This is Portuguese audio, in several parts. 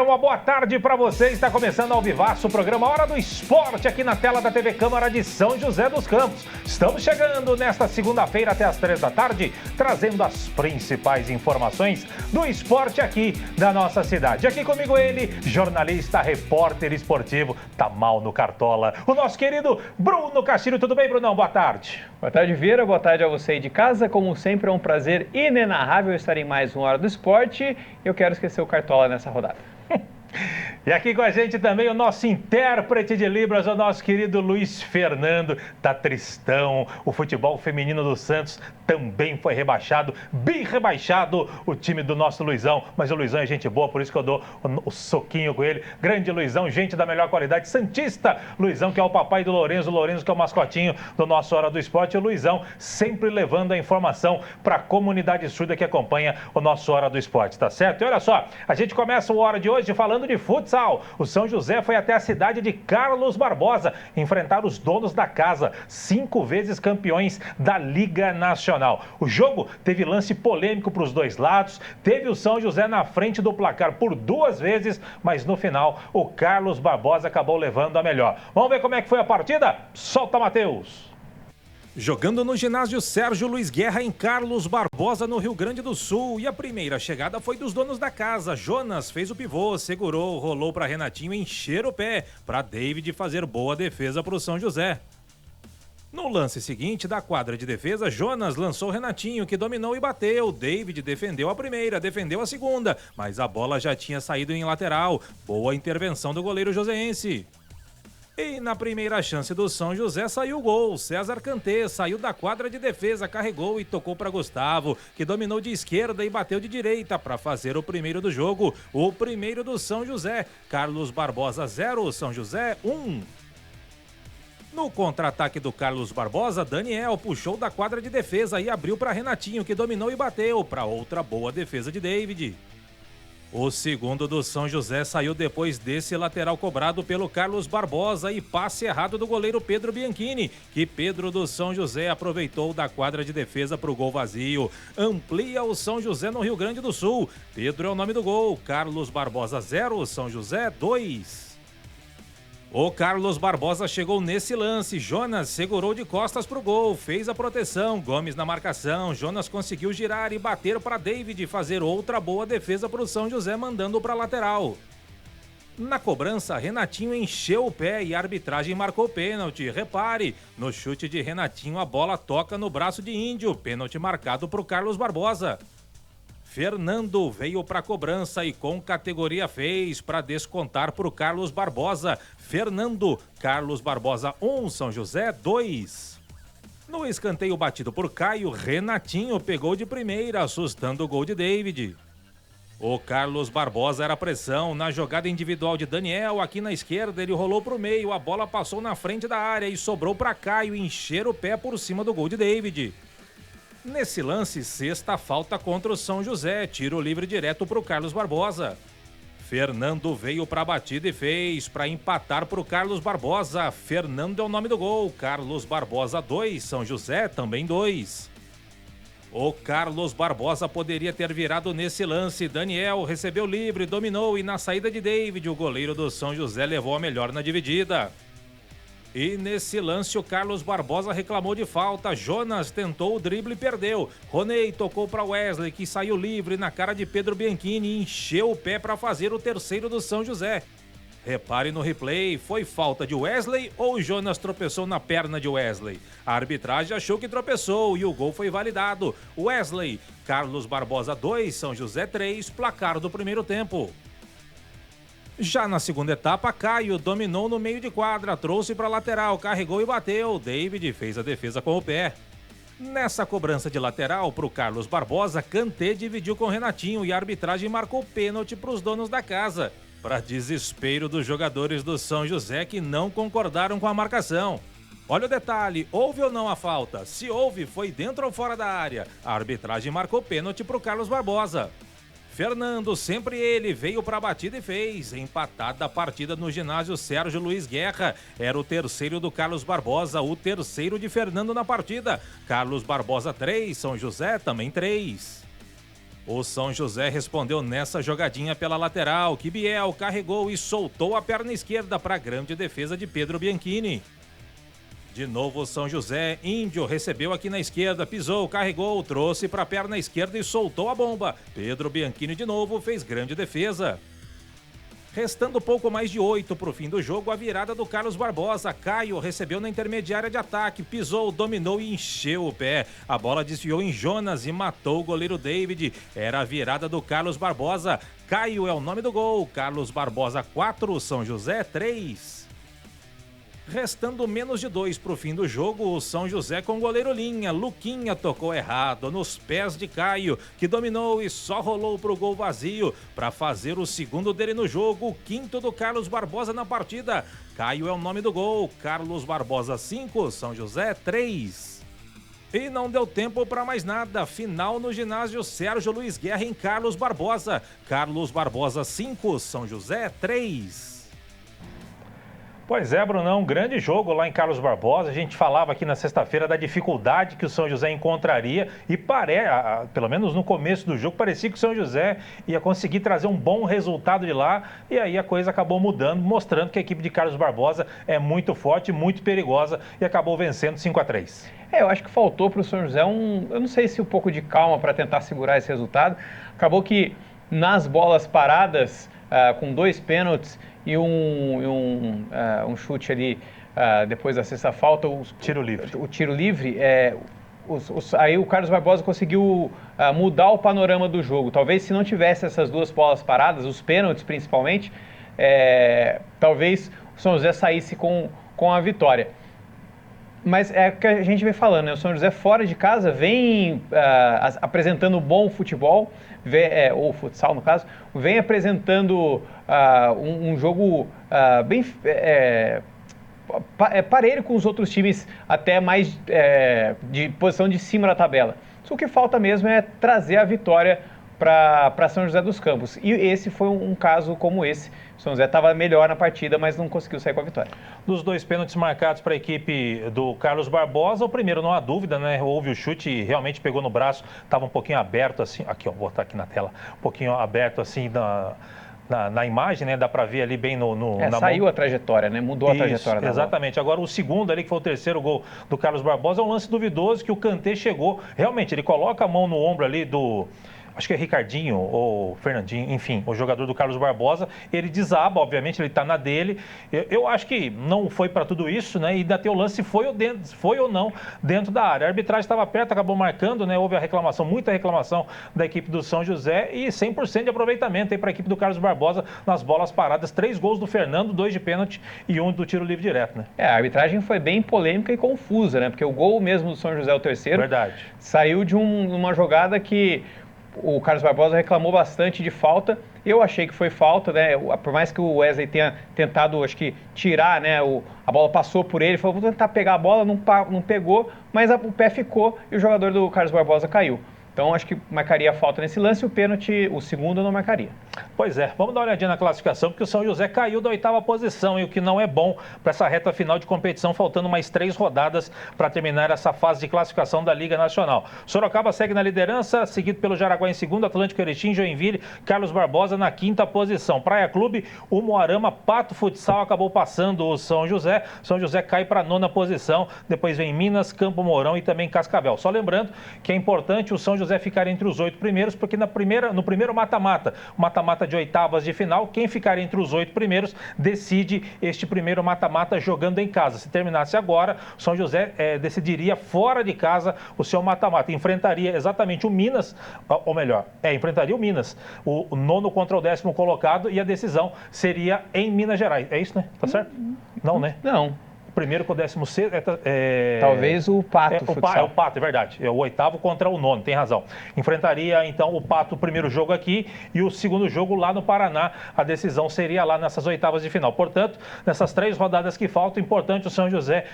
uma boa tarde para você. Está começando ao vivaço o programa Hora do Esporte aqui na tela da TV Câmara de São José dos Campos. Estamos chegando nesta segunda-feira até as 3 da tarde, trazendo as principais informações do esporte aqui da nossa cidade. Aqui comigo ele, jornalista, repórter esportivo, tá mal no Cartola, o nosso querido Bruno Castilho. Tudo bem, Brunão? Boa tarde. Boa tarde, Vieira. Boa tarde a você aí de casa. Como sempre, é um prazer inenarrável estar em mais uma Hora do Esporte. Eu quero esquecer o Cartola nessa rodada. E aqui com a gente também o nosso intérprete de Libras, o nosso querido Luiz Fernando. Tá tristão, o futebol feminino do Santos também foi rebaixado, bem rebaixado o time do nosso Luizão. Mas o Luizão é gente boa, por isso que eu dou o soquinho com ele. Grande Luizão, gente da melhor qualidade, santista Luizão, que é o papai do Lorenzo, que é o mascotinho do nosso Hora do Esporte. O Luizão sempre levando a informação para a comunidade surda que acompanha o nosso Hora do Esporte, tá certo? E olha só, a gente começa o Hora de hoje falando de futsal. O São José foi até a cidade de Carlos Barbosa enfrentar os donos da casa, 5 vezes campeões da Liga Nacional. O jogo teve lance polêmico para os dois lados, teve o São José na frente do placar por 2 vezes, mas no final o Carlos Barbosa acabou levando a melhor. Vamos ver como é que foi a partida? Solta, Matheus! Jogando no ginásio Sérgio Luiz Guerra em Carlos Barbosa, no Rio Grande do Sul. E a primeira chegada foi dos donos da casa. Jonas fez o pivô, segurou, rolou para Renatinho encher o pé, para David fazer boa defesa para o São José. No lance seguinte da quadra de defesa, Jonas lançou Renatinho, que dominou e bateu. David defendeu a primeira, defendeu a segunda, mas a bola já tinha saído em lateral. Boa intervenção do goleiro joseense. E na primeira chance do São José saiu o gol. César Kanté saiu da quadra de defesa, carregou e tocou para Gustavo, que dominou de esquerda e bateu de direita para fazer o primeiro do jogo. O primeiro do São José. Carlos Barbosa 0, São José 1. No contra-ataque do Carlos Barbosa, Daniel puxou da quadra de defesa e abriu para Renatinho, que dominou e bateu para outra boa defesa de David. O segundo do São José saiu depois desse lateral cobrado pelo Carlos Barbosa e passe errado do goleiro Pedro Bianchini, que Pedro do São José aproveitou da quadra de defesa para o gol vazio. Amplia o São José no Rio Grande do Sul. Pedro é o nome do gol. Carlos Barbosa 0, São José 2. O Carlos Barbosa chegou nesse lance, Jonas segurou de costas pro gol, fez a proteção, Gomes na marcação, Jonas conseguiu girar e bater para David fazer outra boa defesa pro São José, mandando para lateral. Na cobrança, Renatinho encheu o pé e a arbitragem marcou pênalti. Repare, no chute de Renatinho a bola toca no braço de Índio, pênalti marcado pro Carlos Barbosa. Fernando veio para a cobrança e com categoria fez para descontar para o Carlos Barbosa. Fernando, Carlos Barbosa 1, São José 2. No escanteio batido por Caio, Renatinho pegou de primeira, assustando o gol de David. O Carlos Barbosa era pressão na jogada individual de Daniel, aqui na esquerda ele rolou para o meio, a bola passou na frente da área e sobrou para Caio encher o pé por cima do gol de David. Nesse lance, sexta falta contra o São José, tiro livre direto para o Carlos Barbosa. Fernando veio para a batida e fez para empatar para o Carlos Barbosa. Fernando é o nome do gol, Carlos Barbosa 2, São José também 2. O Carlos Barbosa poderia ter virado nesse lance, Daniel recebeu livre, dominou e na saída de David, o goleiro do São José levou a melhor na dividida. E nesse lance o Carlos Barbosa reclamou de falta, Jonas tentou o drible e perdeu. Ronei tocou para Wesley, que saiu livre na cara de Pedro Bianchini e encheu o pé para fazer o terceiro do São José. Repare no replay, foi falta de Wesley ou Jonas tropeçou na perna de Wesley? A arbitragem achou que tropeçou e o gol foi validado. Wesley, Carlos Barbosa 2, São José 3, placar do primeiro tempo. Já na segunda etapa, Caio dominou no meio de quadra, trouxe para a lateral, carregou e bateu. David fez a defesa com o pé. Nessa cobrança de lateral para o Carlos Barbosa, Kanté dividiu com Renatinho e a arbitragem marcou pênalti para os donos da casa. Para desespero dos jogadores do São José que não concordaram com a marcação. Olha o detalhe, houve ou não a falta? Se houve, foi dentro ou fora da área? A arbitragem marcou pênalti para o Carlos Barbosa. Fernando, sempre ele, veio para a batida e fez. Empatada a partida no ginásio Sérgio Luiz Guerra. Era o terceiro do Carlos Barbosa, o terceiro de Fernando na partida. Carlos Barbosa 3, São José também 3. O São José respondeu nessa jogadinha pela lateral, que Biel carregou e soltou a perna esquerda para a grande defesa de Pedro Bianchini. De novo o São José, Índio recebeu aqui na esquerda, pisou, carregou, trouxe para a perna esquerda e soltou a bomba. Pedro Bianchini de novo fez grande defesa. Restando pouco mais de 8 para o fim do jogo, a virada do Carlos Barbosa. Caio recebeu na intermediária de ataque, pisou, dominou e encheu o pé. A bola desviou em Jonas e matou o goleiro David. Era a virada do Carlos Barbosa. Caio é o nome do gol. Carlos Barbosa 4, São José 3. Restando menos de 2 para o fim do jogo, o São José com o goleiro Linha. Luquinha tocou errado nos pés de Caio, que dominou e só rolou para o gol vazio para fazer o segundo dele no jogo, o quinto do Carlos Barbosa na partida. Caio é o nome do gol. Carlos Barbosa 5, São José 3. E não deu tempo para mais nada. Final no ginásio Sérgio Luiz Guerra em Carlos Barbosa. Carlos Barbosa 5, São José 3. Pois é, Brunão, um grande jogo lá em Carlos Barbosa. A gente falava aqui na sexta-feira da dificuldade que o São José encontraria e pelo menos no começo do jogo, parecia que o São José ia conseguir trazer um bom resultado de lá e aí a coisa acabou mudando, mostrando que a equipe de Carlos Barbosa é muito forte, muito perigosa e acabou vencendo 5-3. Eu acho que faltou para o São José eu não sei se um pouco de calma para tentar segurar esse resultado. Acabou que nas bolas paradas, com 2 pênaltis, e um chute ali depois da sexta falta, o tiro livre, aí o Carlos Barbosa conseguiu mudar o panorama do jogo. Talvez se não tivesse essas 2 bolas paradas, os pênaltis principalmente, talvez o São José saísse com a vitória. Mas é o que a gente vem falando, né? O São José fora de casa vem apresentando bom futebol, ou futsal no caso, vem apresentando um jogo bem parelho com os outros times, até mais de posição de cima da tabela. Só o que falta mesmo é trazer a vitória para São José dos Campos. E esse foi um caso como esse. O São José estava melhor na partida, mas não conseguiu sair com a vitória. Dos 2 pênaltis marcados para a equipe do Carlos Barbosa, o primeiro não há dúvida, né? Houve o chute e realmente pegou no braço, estava um pouquinho aberto assim, aqui ó, vou botar aqui na tela, um pouquinho aberto assim na imagem, né? Dá para ver ali bem na saiu mão. A trajetória, né? Mudou a trajetória da exatamente. bola. Agora o segundo ali, que foi o terceiro gol do Carlos Barbosa, é um lance duvidoso que o Kanté chegou, realmente, ele coloca a mão no ombro ali acho que é Ricardinho ou Fernandinho, enfim, o jogador do Carlos Barbosa, ele desaba, obviamente, ele está na dele. Eu acho que não foi para tudo isso, né? E ainda tem o lance foi ou não dentro da área. A arbitragem estava perto, acabou marcando, né? Houve a reclamação, muita reclamação da equipe do São José e 100% de aproveitamento aí para a equipe do Carlos Barbosa nas bolas paradas. 3 gols do Fernando, 2 de pênalti e 1 do tiro livre direto, né? A arbitragem foi bem polêmica e confusa, né? Porque o gol mesmo do São José, o terceiro, verdade, saiu de uma jogada que o Carlos Barbosa reclamou bastante de falta. Eu achei que foi falta, né? Por mais que o Wesley tenha tentado, acho que, tirar, né? A bola passou por ele, falou, vou tentar pegar a bola, não pegou, mas o pé ficou e o jogador do Carlos Barbosa caiu. Então, acho que marcaria a falta nesse lance e o pênalti, o segundo, não marcaria. Pois é, vamos dar uma olhadinha na classificação, porque o São José caiu da 8ª posição, e o que não é bom para essa reta final de competição, faltando mais 3 rodadas para terminar essa fase de classificação da Liga Nacional. Sorocaba segue na liderança, seguido pelo Jaraguá em segundo, Atlântico Erechim, Joinville, Carlos Barbosa na 5ª posição. Praia Clube, o Moarama, Pato Futsal acabou passando o São José. São José cai para a 9ª posição, depois vem Minas, Campo Mourão e também Cascavel. Só lembrando que é importante o São José ficar entre os 8 primeiros, porque no primeiro mata-mata, o mata-mata de oitavas de final, quem ficar entre os 8 primeiros decide este primeiro mata-mata jogando em casa. Se terminasse agora, o São José decidiria fora de casa o seu mata-mata. Enfrentaria exatamente o Minas, ou melhor, enfrentaria o Minas, o 9º contra o 10º colocado, e a decisão seria em Minas Gerais. É isso, né? Tá certo? Não, né? Não. Primeiro com o 16º. Talvez o Pato Futsal. O Pato, é verdade. É o 8º contra o 9º, tem razão. Enfrentaria, então, o Pato o primeiro jogo aqui e o segundo jogo lá no Paraná. A decisão seria lá nessas oitavas de final. Portanto, nessas 3 rodadas que faltam, importante o São José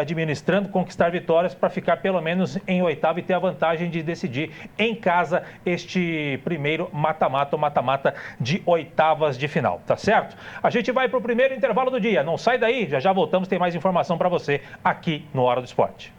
administrando, conquistar vitórias para ficar pelo menos em 8º e ter a vantagem de decidir em casa este primeiro mata-mata, o mata-mata de oitavas de final. Tá certo? A gente vai para o primeiro intervalo do dia. Não sai daí, já voltamos, tem mais informação para você aqui no Hora do Esporte.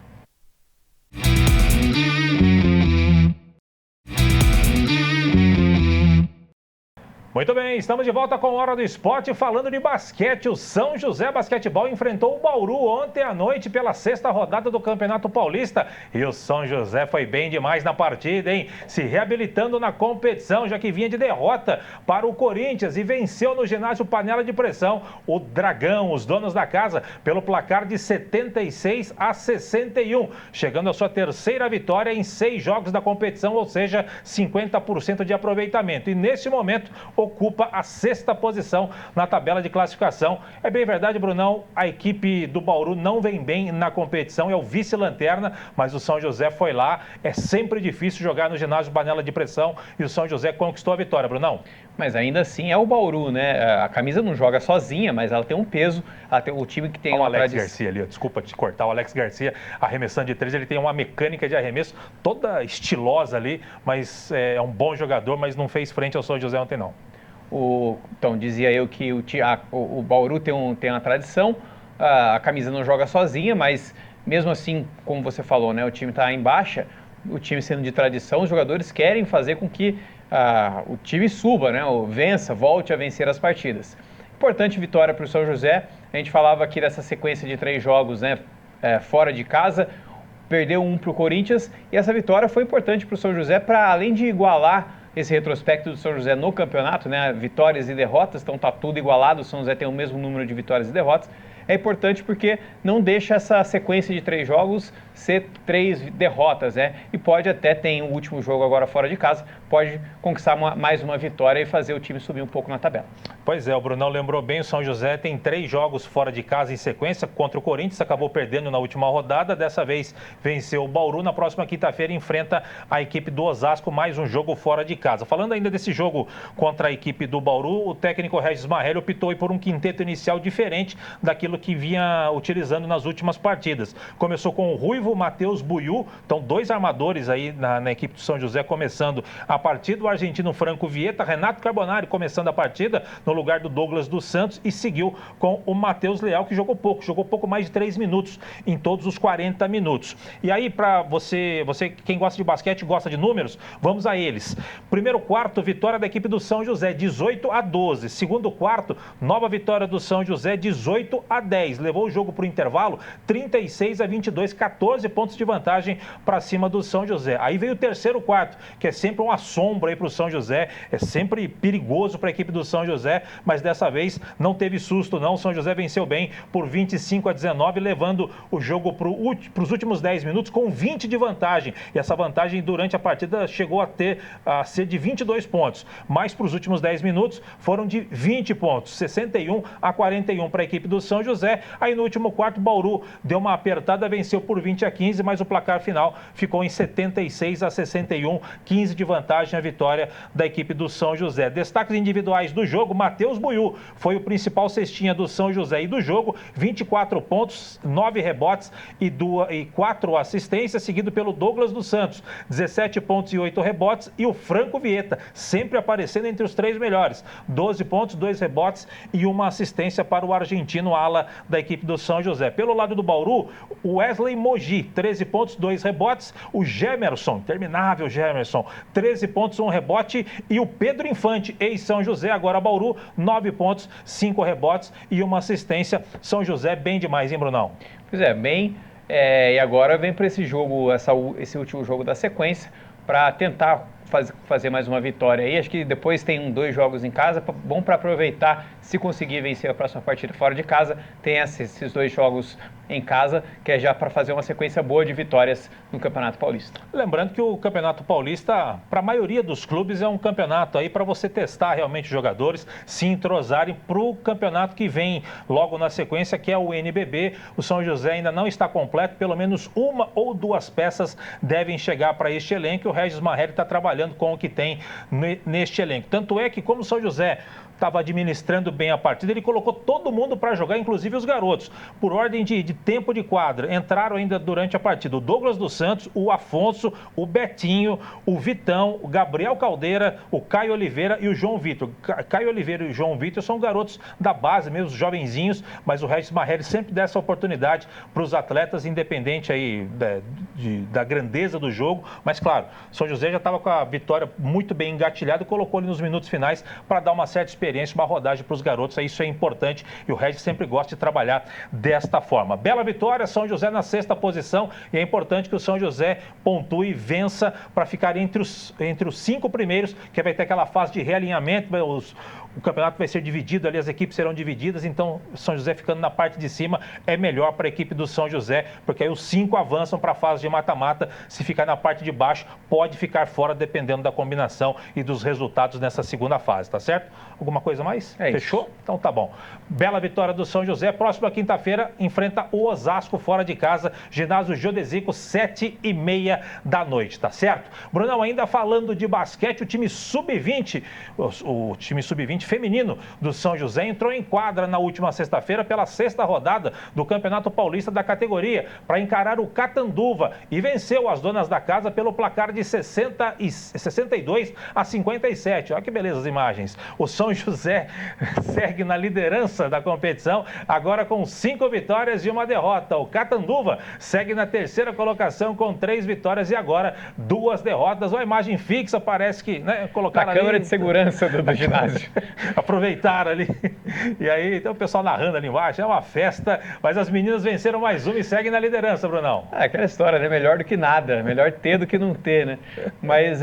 Muito bem, estamos de volta com a Hora do Esporte, falando de basquete. O São José Basquetebol enfrentou o Bauru ontem à noite pela 6ª rodada do Campeonato Paulista. E o São José foi bem demais na partida, hein? Se reabilitando na competição, já que vinha de derrota para o Corinthians e venceu no ginásio Panela de Pressão o Dragão, os donos da casa, pelo placar de 76-61, chegando à sua 3ª vitória em 6 jogos da competição, ou seja, 50% de aproveitamento. E nesse momento ocupa a 6ª posição na tabela de classificação. É bem verdade, Brunão, a equipe do Bauru não vem bem na competição, é o vice-lanterna, mas o São José foi lá. É sempre difícil jogar no ginásio Panela de Pressão e o São José conquistou a vitória, Brunão. Mas ainda assim é o Bauru, né? A camisa não joga sozinha, mas ela tem um peso. Ela tem o time que tem o Alex Garcia ali, desculpa te cortar, o Alex Garcia arremessando de 3, ele tem uma mecânica de arremesso toda estilosa ali, mas é um bom jogador, mas não fez frente ao São José ontem não. Então, dizia eu que o Bauru tem uma tradição, a camisa não joga sozinha, mas mesmo assim, como você falou, né, o time está em baixa, o time sendo de tradição, os jogadores querem fazer com que o time suba, né, ou vença, volte a vencer as partidas. Importante vitória para o São José. A gente falava aqui dessa sequência de 3 jogos, né, fora de casa, perdeu um para o Corinthians, e essa vitória foi importante para o São José, para além de igualar esse retrospecto do São José no campeonato, né, vitórias e derrotas, então está tudo igualado, o São José tem o mesmo número de vitórias e derrotas. É importante porque não deixa essa sequência de 3 jogos ser 3 derrotas, né? E pode até, tem o último jogo agora fora de casa, pode conquistar mais uma vitória e fazer o time subir um pouco na tabela. Pois é, o Brunão lembrou bem, o São José tem 3 jogos fora de casa em sequência contra o Corinthians, acabou perdendo na última rodada, dessa vez venceu o Bauru, na próxima quinta-feira enfrenta a equipe do Osasco, mais um jogo fora de casa. Falando ainda desse jogo contra a equipe do Bauru, o técnico Regis Marrelli optou por um quinteto inicial diferente daquilo que vinha utilizando nas últimas partidas. Começou com o Ruivo, Matheus Buiú, então 2 armadores aí na equipe do São José começando a partida, o argentino Franco Vieta, Renato Carbonari começando a partida no lugar do Douglas dos Santos e seguiu com o Matheus Leal, que jogou pouco mais de 3 minutos em todos os 40 minutos. E aí, para você quem gosta de basquete, gosta de números, vamos a eles. Primeiro quarto, vitória da equipe do São José, 18-12. Segundo quarto, nova vitória do São José, 18-10. Levou o jogo para o intervalo, 36-22, 14 pontos de vantagem para cima do São José. Aí veio o terceiro quarto, que é sempre uma sombra aí para o São José, é sempre perigoso para a equipe do São José, mas dessa vez não teve susto não, o São José venceu bem por 25-19, levando o jogo para os últimos 10 minutos com 20 de vantagem, e essa vantagem durante a partida chegou a ser de 22 pontos, mas para os últimos 10 minutos foram de 20 pontos, 61-41 para a equipe do São José. Aí no último quarto, Bauru deu uma apertada, venceu por 20-15, mas o placar final ficou em 76-61, 15 de vantagem a vitória da equipe do São José. Destaques individuais do jogo, Matheus Buiú foi o principal cestinha do São José e do jogo, 24 pontos, 9 rebotes e 4 assistências, seguido pelo Douglas dos Santos, 17 pontos e 8 rebotes, e o Franco Vieta, sempre aparecendo entre os 3 melhores, 12 pontos, 2 rebotes e uma assistência para o argentino ala da equipe do São José. Pelo lado do Bauru, o Wesley Mogi, 13 pontos, 2 rebotes, o Gemerson, interminável Gemerson, 13 pontos, 1 rebote, e o Pedro Infante, ex-São José, agora Bauru, 9 pontos, 5 rebotes e uma assistência. São José bem demais, hein, Brunão? Pois é, bem, e agora vem para esse jogo, esse último jogo da sequência, para tentar fazer mais uma vitória aí. Acho que depois tem 2 jogos em casa, bom para aproveitar, se conseguir vencer a próxima partida fora de casa, tem esses 2 jogos em casa, que é já para fazer uma sequência boa de vitórias no Campeonato Paulista. Lembrando que o Campeonato Paulista, para a maioria dos clubes, é um campeonato aí para você testar realmente os jogadores, se entrosarem para o campeonato que vem logo na sequência, que é o NBB. O São José ainda não está completo, pelo menos 1 ou 2 peças devem chegar para este elenco, e o Regis Marrelli está trabalhando com o que tem neste elenco. Tanto é que, como o São José estava administrando bem a partida, ele colocou todo mundo para jogar, inclusive os garotos, por ordem de tempo de quadra. Entraram ainda durante a partida o Douglas dos Santos, o Afonso, o Betinho, o Vitão, o Gabriel Caldeira, o Caio Oliveira e o João Vitor. Caio Oliveira e o João Vitor são garotos da base mesmo, jovenzinhos, mas o Regis Marrelli sempre dá essa oportunidade para os atletas, independente aí da grandeza do jogo, mas claro, São José já estava com a vitória muito bem engatilhada e colocou ali nos minutos finais para dar uma certa experiência, uma rodagem para os garotos, isso é importante e o Regis sempre gosta de trabalhar desta forma. Bela vitória, São José na 6ª posição e é importante que o São José pontue e vença para ficar entre os 5 primeiros, que vai ter aquela fase de realinhamento, o campeonato vai ser dividido ali, as equipes serão divididas, então São José ficando na parte de cima é melhor para a equipe do São José, porque aí os 5 avançam para a fase de mata-mata, se ficar na parte de baixo pode ficar fora dependendo da combinação e dos resultados nessa segunda fase, tá certo? Alguma coisa mais? Fechou? Isso. Então tá bom. Bela vitória do São José, próxima quinta-feira enfrenta o Osasco fora de casa, ginásio Geodesico, 7h30 da noite, tá certo? Brunão, ainda falando de basquete, o time sub-20, o time sub-20 feminino do São José entrou em quadra na última sexta-feira pela 6ª rodada do Campeonato Paulista da categoria para encarar o Catanduva e venceu as donas da casa pelo placar de 62-57. Olha que beleza as imagens. O São José segue na liderança da competição, agora com 5 vitórias e 1 derrota. O Catanduva segue na 3ª colocação com 3 vitórias e agora 2 derrotas. Uma imagem fixa, parece que, né, colocaram ali... câmera de segurança do ginásio. Aproveitaram ali. E aí, então o pessoal narrando ali embaixo, é uma festa, mas as meninas venceram mais uma e seguem na liderança, Brunão. Aquela história, né? Melhor do que nada, melhor ter do que não ter, né? Mas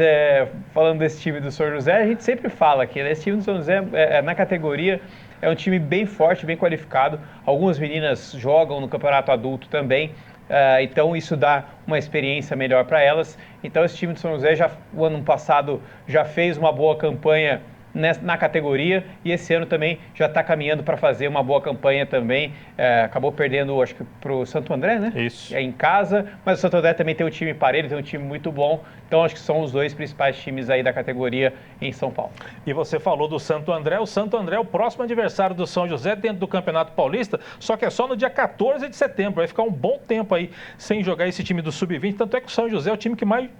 falando desse time do São José, a gente sempre fala que esse time do São José, na categoria, é um time bem forte, bem qualificado. Algumas meninas jogam no campeonato adulto também, então isso dá uma experiência melhor para elas. Então esse time do São José, o ano passado, já fez uma boa campanha na categoria e esse ano também já está caminhando para fazer uma boa campanha também. Acabou perdendo, acho que para o Santo André, né? Isso. Em casa, mas o Santo André também tem um time parelho, tem um time muito bom. Então acho que são os 2 principais times aí da categoria em São Paulo. E você falou do Santo André. O Santo André é o próximo adversário do São José dentro do Campeonato Paulista, só que é só no dia 14 de setembro. Vai ficar um bom tempo aí sem jogar esse time do Sub-20. Tanto é que o São José é o time que mais...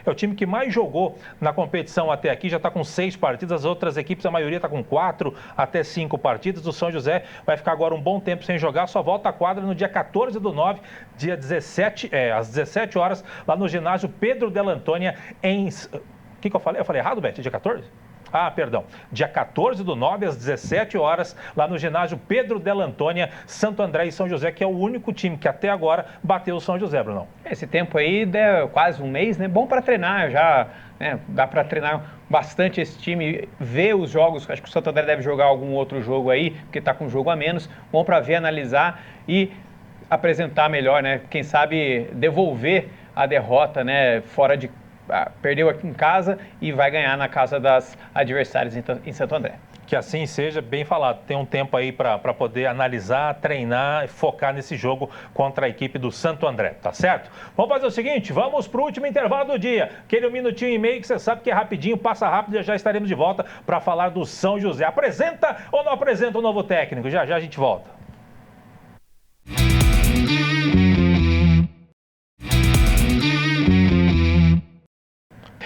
é o time que mais jogou na competição até aqui, já está com 6 partidas, as outras equipes, a maioria está com 4 até 5 partidas. O São José vai ficar agora um bom tempo sem jogar, só volta à quadra no dia 14/9, dia 17, às 17 horas, lá no ginásio Pedro Del Antônia, em... O que eu falei? Eu falei errado, Beth? Dia 14? Perdão, dia 14/9, às 17 horas, lá no ginásio Pedro Del Antônia, Santo André e São José, que é o único time que até agora bateu o São José, Brunão. Esse tempo aí, deu quase um mês, né? Bom para treinar já, né? Dá para treinar bastante esse time, ver os jogos. Acho que o Santo André deve jogar algum outro jogo aí, porque está com um jogo a menos. Bom para ver, analisar e apresentar melhor, né? Quem sabe devolver a derrota, né? Perdeu aqui em casa e vai ganhar na casa das adversárias em Santo André. Que assim seja, bem falado. Tem um tempo aí para poder analisar, treinar e focar nesse jogo contra a equipe do Santo André, tá certo? Vamos fazer o seguinte, vamos para o último intervalo do dia. Aquele 1 minutinho e meio que você sabe que é rapidinho, passa rápido e já estaremos de volta para falar do São José. Apresenta ou não apresenta o novo técnico? Já a gente volta.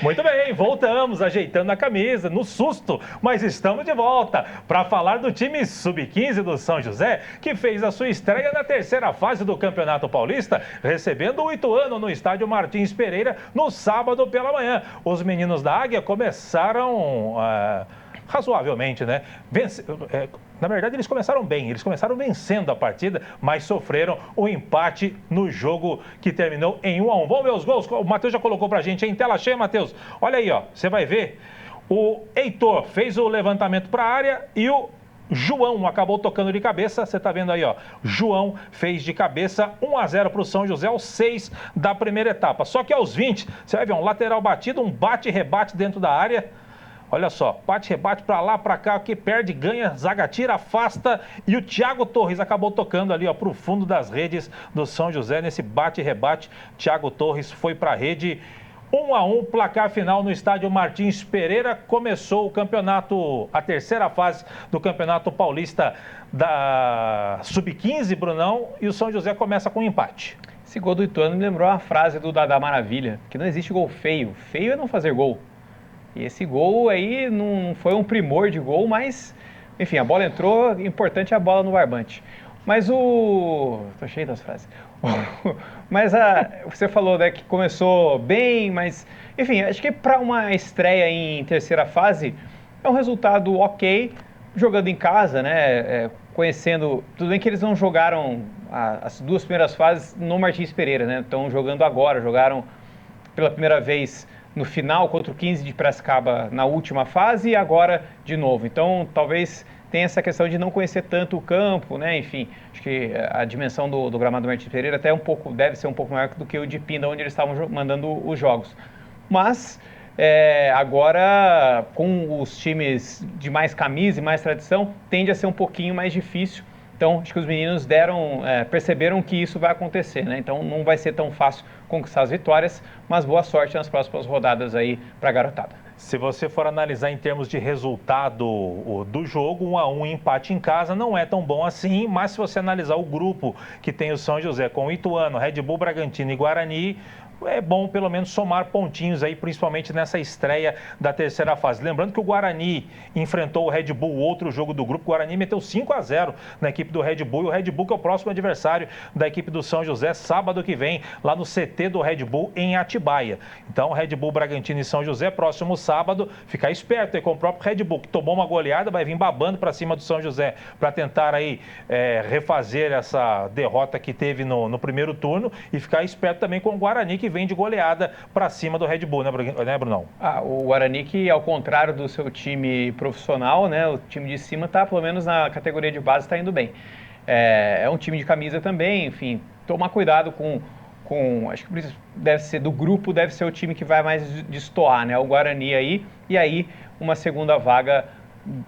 Muito bem, voltamos ajeitando a camisa, no susto, mas estamos de volta para falar do time Sub-15 do São José, que fez a sua estreia na 3ª fase do Campeonato Paulista, recebendo o Ituano no estádio Martins Pereira no sábado pela manhã. Os meninos da Águia começaram razoavelmente, né? Na verdade, eles começaram bem, eles começaram vencendo a partida, mas sofreram o empate no jogo que terminou em 1-1. Vamos ver os gols, o Matheus já colocou pra gente em tela cheia, Matheus. Olha aí, ó, você vai ver, o Heitor fez o levantamento para a área e o João acabou tocando de cabeça, você tá vendo aí, ó, João fez de cabeça 1-0 para o São José, aos 6 da primeira etapa. Só que aos 20, você vai ver um lateral batido, um bate-rebate dentro da área. Olha só, bate-rebate para lá, para cá, que perde, ganha, zaga tira, afasta. E o Thiago Torres acabou tocando ali, ó, para o fundo das redes do São José. Nesse bate-rebate, Thiago Torres foi para a rede. 1-1, placar final no estádio Martins Pereira. Começou o campeonato, a 3ª fase do Campeonato Paulista da Sub-15, Brunão. E o São José começa com um empate. Esse gol do Ituano me lembrou uma frase do Dadá Maravilha, que não existe gol feio. Feio é não fazer gol. E esse gol aí não foi um primor de gol, mas, enfim, a bola entrou, importante é a bola no barbante. Mas tô cheio das frases. Mas você falou, né, que começou bem, mas enfim, acho que para uma estreia em terceira fase é um resultado ok, jogando em casa, né, conhecendo, tudo bem que eles não jogaram as duas primeiras fases no Martins Pereira, né, estão jogando agora, jogaram pela primeira vez no final contra o 15 de Piracicaba na última fase e agora de novo. Então, talvez tenha essa questão de não conhecer tanto o campo, né? Enfim, acho que a dimensão do gramado Martins Pereira até deve ser um pouco maior do que o de Pinda, onde eles estavam mandando os jogos. Mas agora, com os times de mais camisa e mais tradição, tende a ser um pouquinho mais difícil. Então, acho que os meninos perceberam que isso vai acontecer, né? Então, não vai ser tão fácil conquistar as vitórias, mas boa sorte nas próximas rodadas aí para a garotada. Se você for analisar em termos de resultado do jogo, 1-1 empate em casa não é tão bom assim, mas se você analisar o grupo que tem o São José com o Ituano, Red Bull, Bragantino e Guarani, é bom pelo menos somar pontinhos aí, principalmente nessa estreia da terceira fase. Lembrando que o Guarani enfrentou o Red Bull, outro jogo do grupo. O Guarani meteu 5-0 na equipe do Red Bull, e o Red Bull que é o próximo adversário da equipe do São José, sábado que vem, lá no CT do Red Bull em Atibaia. Então, Red Bull, Bragantino e São José, próximo sábado, ficar esperto aí com o próprio Red Bull, que tomou uma goleada, vai vir babando para cima do São José para tentar aí refazer essa derrota que teve no primeiro turno, e ficar esperto também com o Guarani, que vem de goleada para cima do Red Bull, né, Brunão? O Guarani, que ao contrário do seu time profissional, né, o time de cima está, pelo menos na categoria de base, está indo bem. É um time de camisa também, enfim, tomar cuidado acho que deve ser do grupo, deve ser o time que vai mais destoar, né, o Guarani aí, e aí uma segunda vaga,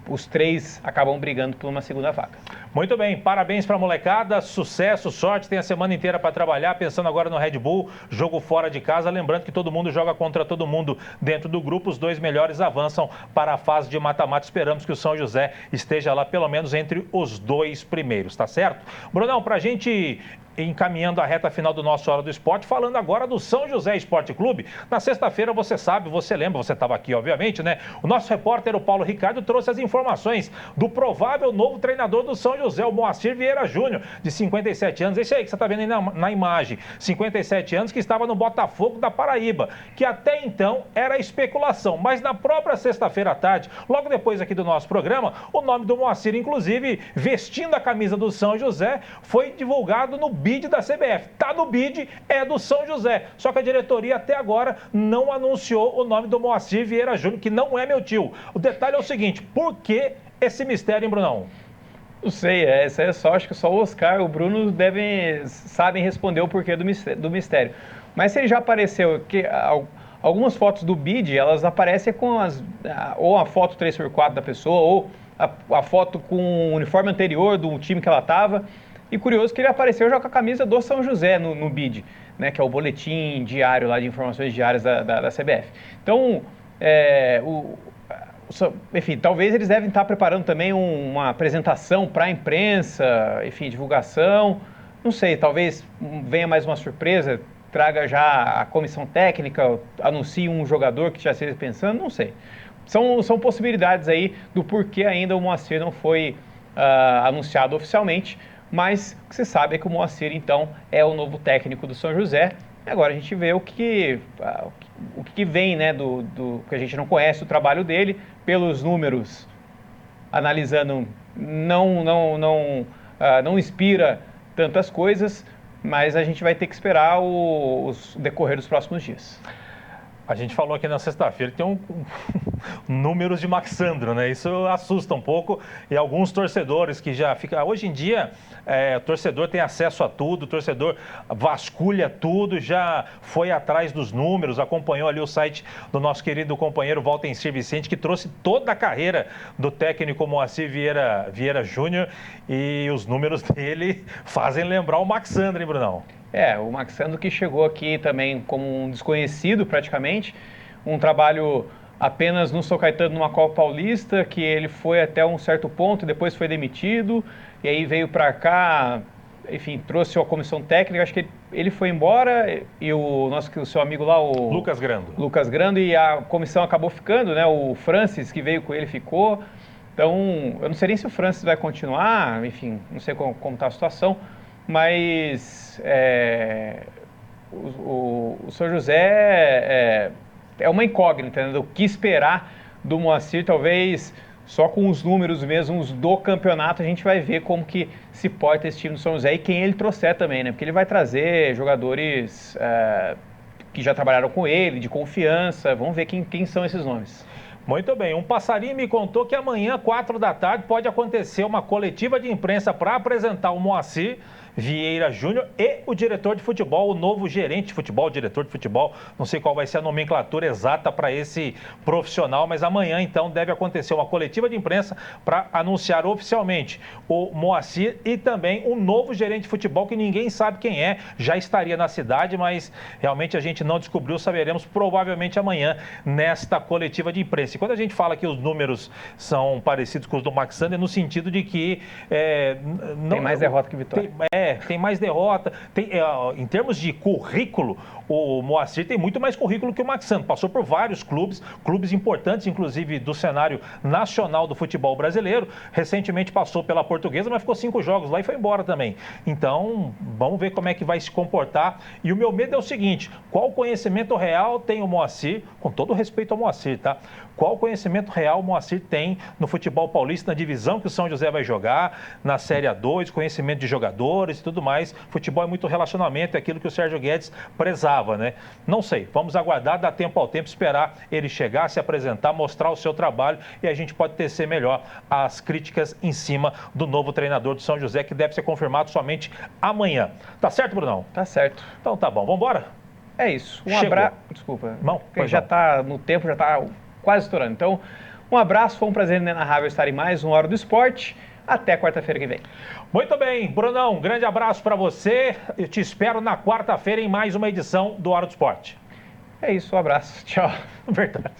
os três acabam brigando por uma segunda vaga. Muito bem, parabéns para a molecada, sucesso, sorte, tem a semana inteira para trabalhar, pensando agora no Red Bull, jogo fora de casa, lembrando que todo mundo joga contra todo mundo dentro do grupo, os dois melhores avançam para a fase de mata-mata, esperamos que o São José esteja lá pelo menos entre os dois primeiros, tá certo? Brunão, para a gente encaminhando a reta final do nosso Hora do Esporte, falando agora do São José Esporte Clube. Na sexta-feira, você sabe, você lembra, você estava aqui, obviamente, né? O nosso repórter, o Paulo Ricardo, trouxe as informações do provável novo treinador do São José, o Moacir Vieira Júnior, de 57 anos. Esse aí que você está vendo aí na imagem, 57 anos, que estava no Botafogo da Paraíba, que até então era especulação. Mas na própria sexta-feira à tarde, logo depois aqui do nosso programa, o nome do Moacir, inclusive, vestindo a camisa do São José, foi divulgado no bid da CBF. Tá no bid, é do São José. Só que a diretoria até agora não anunciou o nome do Moacir Vieira Júnior, que não é meu tio. O detalhe é o seguinte, por que esse mistério, hein, Brunão? Não sei, essa é só, acho que só o Oscar e o Bruno sabem responder o porquê do mistério. Mas se ele já apareceu, que algumas fotos do bid, elas aparecem com ou a foto 3x4 da pessoa, ou a foto com o uniforme anterior do time que ela estava. E curioso que ele apareceu já com a camisa do São José no bid, né, que é o boletim diário lá de informações diárias da CBF. Então, enfim, talvez eles devem estar preparando também uma apresentação para a imprensa, enfim, divulgação. Não sei, talvez venha mais uma surpresa, traga já a comissão técnica, anuncie um jogador que já esteja pensando, não sei. São possibilidades aí do porquê ainda o Moacir não foi anunciado oficialmente. Mas o que se sabe é que o Moacir, então, é o novo técnico do São José. Agora a gente vê o que vem, né, que a gente não conhece o trabalho dele, pelos números, analisando, não inspira tantas coisas, mas a gente vai ter que esperar o decorrer dos próximos dias. A gente falou aqui na sexta-feira que tem números de Maxandro, né? Isso assusta um pouco, e alguns torcedores que já ficam... Hoje em dia, o torcedor tem acesso a tudo, o torcedor vasculha tudo, já foi atrás dos números, acompanhou ali o site do nosso querido companheiro Valtencir Vicente, que trouxe toda a carreira do técnico Moacir Vieira Júnior, e os números dele fazem lembrar o Maxandro, hein, Brunão? O Maxandro, que chegou aqui também como um desconhecido praticamente, um trabalho apenas no São Caetano numa Copa Paulista, que ele foi até um certo ponto e depois foi demitido, e aí veio para cá, enfim, trouxe a comissão técnica, acho que ele foi embora, e o seu amigo lá, o Lucas Grando, e a comissão acabou ficando, né, o Francis, que veio com ele, ficou. Então, eu não sei nem se o Francis vai continuar, enfim, não sei como está a situação, mas o São José é uma incógnita, né? O que esperar do Moacir, talvez só com os números mesmos do campeonato a gente vai ver como que se porta esse time do São José e quem ele trouxer também, né? Porque ele vai trazer jogadores que já trabalharam com ele, de confiança. Vamos ver quem são esses nomes. Muito bem, um passarinho me contou que amanhã, 4 da tarde, pode acontecer uma coletiva de imprensa para apresentar o Moacir Vieira Júnior e o diretor de futebol, o novo gerente de futebol, diretor de futebol, não sei qual vai ser a nomenclatura exata para esse profissional, mas amanhã então deve acontecer uma coletiva de imprensa para anunciar oficialmente o Moacir e também o novo gerente de futebol, que ninguém sabe quem é, já estaria na cidade, mas realmente a gente não descobriu, saberemos provavelmente amanhã nesta coletiva de imprensa. E quando a gente fala que os números são parecidos com os do Max Sander, no sentido de que tem mais derrota que vitória. Tem mais derrota. Em termos de currículo, o Moacir tem muito mais currículo que o Max Sander. Passou por vários clubes importantes, inclusive do cenário nacional do futebol brasileiro. Recentemente passou pela Portuguesa, mas ficou 5 jogos lá e foi embora também. Então, vamos ver como é que vai se comportar. E o meu medo é o seguinte: qual conhecimento real tem o Moacir, com todo respeito ao Moacir, tá? Qual conhecimento real o Moacir tem no futebol paulista, na divisão que o São José vai jogar, na Série A2, conhecimento de jogadores e tudo mais. Futebol é muito relacionamento, é aquilo que o Sérgio Guedes prezava, né? Não sei, vamos aguardar, dar tempo ao tempo, esperar ele chegar, se apresentar, mostrar o seu trabalho e a gente pode tecer melhor as críticas em cima do novo treinador do São José, que deve ser confirmado somente amanhã. Tá certo, Brunão? Tá certo. Então tá bom, vamos embora? É isso. Um abraço. Desculpa. Não, já tá no tempo, já tá quase estourando. Então, um abraço, foi um prazer inenarrável estar em mais uma Hora do Esporte. Até quarta-feira que vem. Muito bem, Brunão, um grande abraço para você. Eu te espero na quarta-feira em mais uma edição do Hora do Esporte. É isso, um abraço. Tchau. Verdade.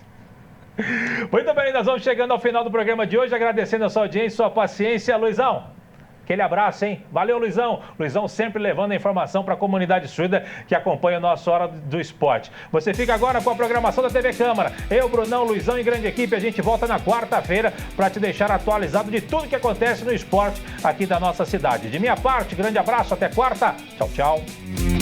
Muito bem, nós vamos chegando ao final do programa de hoje, agradecendo a sua audiência, sua paciência. Luizão, aquele abraço, hein? Valeu, Luizão. Luizão sempre levando a informação para a comunidade surda que acompanha a nossa Hora do Esporte. Você fica agora com a programação da TV Câmara. Eu, Brunão, Luizão e grande equipe, a gente volta na quarta-feira para te deixar atualizado de tudo que acontece no esporte aqui da nossa cidade. De minha parte, grande abraço, até quarta. Tchau, tchau.